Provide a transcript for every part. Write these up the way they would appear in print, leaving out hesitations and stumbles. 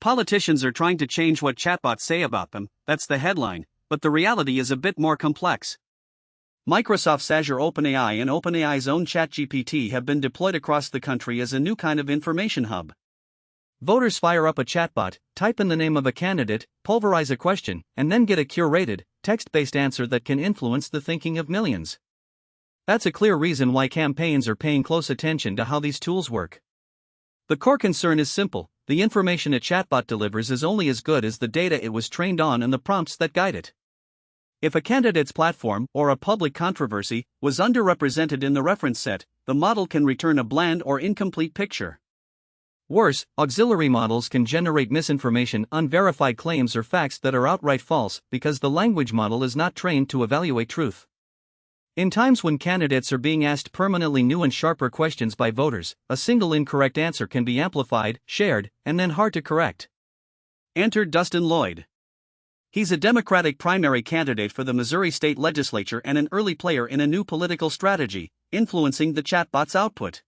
Politicians are trying to change what chatbots say about them, that's the headline, but the reality is a bit more complex. Microsoft's Azure OpenAI and OpenAI's own ChatGPT have been deployed across the country as a new kind of information hub. Voters fire up a chatbot, type in the name of a candidate, pulverize a question, and then get a curated, text-based answer that can influence the thinking of millions. That's a clear reason why campaigns are paying close attention to how these tools work. The core concern is simple: the information a chatbot delivers is only as good as the data it was trained on and the prompts that guide it. If a candidate's platform, or a public controversy, was underrepresented in the reference set, the model can return a bland or incomplete picture. Worse, auxiliary models can generate misinformation, unverified claims, or facts that are outright false because the language model is not trained to evaluate truth. In times when candidates are being asked permanently new and sharper questions by voters, a single incorrect answer can be amplified, shared, and then hard to correct. Enter Dustin Lloyd. He's a Democratic primary candidate for the Missouri state legislature and an early player in a new political strategy, influencing the chatbot's output.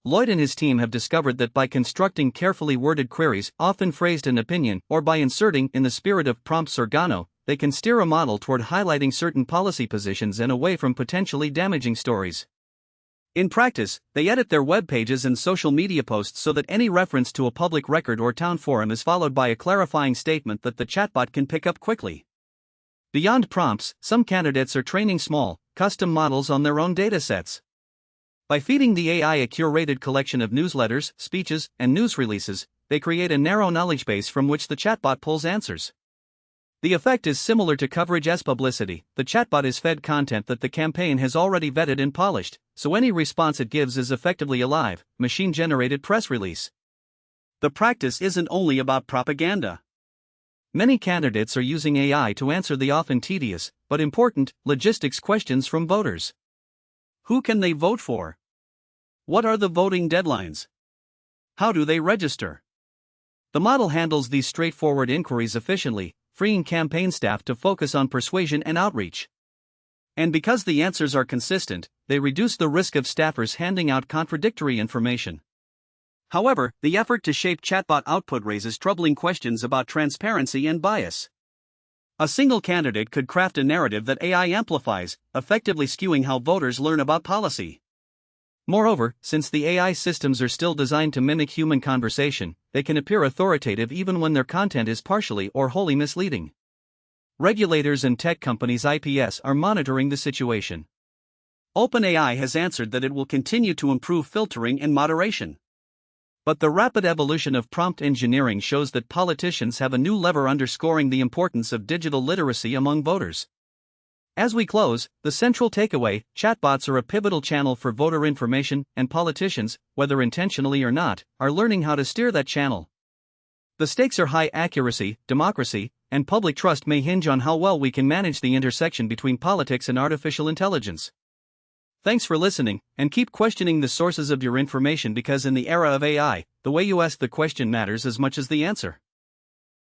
Lloyd and his team have discovered that by constructing carefully worded queries, often phrased in opinion, or by inserting in the spirit of prompts oregano, they can steer a model toward highlighting certain policy positions and away from potentially damaging stories. In practice, they edit their web pages and social media posts so that any reference to a public record or town forum is followed by a clarifying statement that the chatbot can pick up quickly. Beyond prompts, some candidates are training small, custom models on their own datasets. By feeding the AI a curated collection of newsletters, speeches, and news releases, they create a narrow knowledge base from which the chatbot pulls answers. The effect is similar to coverage as publicity. The chatbot is fed content that the campaign has already vetted and polished, so any response it gives is effectively a live, machine-generated press release. The practice isn't only about propaganda. Many candidates are using AI to answer the often tedious, but important, logistics questions from voters. Who can they vote for? What are the voting deadlines? How do they register? The model handles these straightforward inquiries efficiently, freeing campaign staff to focus on persuasion and outreach. And because the answers are consistent, they reduce the risk of staffers handing out contradictory information. However, the effort to shape chatbot output raises troubling questions about transparency and bias. A single candidate could craft a narrative that AI amplifies, effectively skewing how voters learn about policy. Moreover, since the AI systems are still designed to mimic human conversation, they can appear authoritative even when their content is partially or wholly misleading. Regulators and tech companies IPS are monitoring the situation. OpenAI has answered that it will continue to improve filtering and moderation. But the rapid evolution of prompt engineering shows that politicians have a new lever, underscoring the importance of digital literacy among voters. As we close, the central takeaway: chatbots are a pivotal channel for voter information, and politicians, whether intentionally or not, are learning how to steer that channel. The stakes are high. Accuracy, democracy, and public trust may hinge on how well we can manage the intersection between politics and artificial intelligence. Thanks for listening, and keep questioning the sources of your information, because in the era of AI, the way you ask the question matters as much as the answer.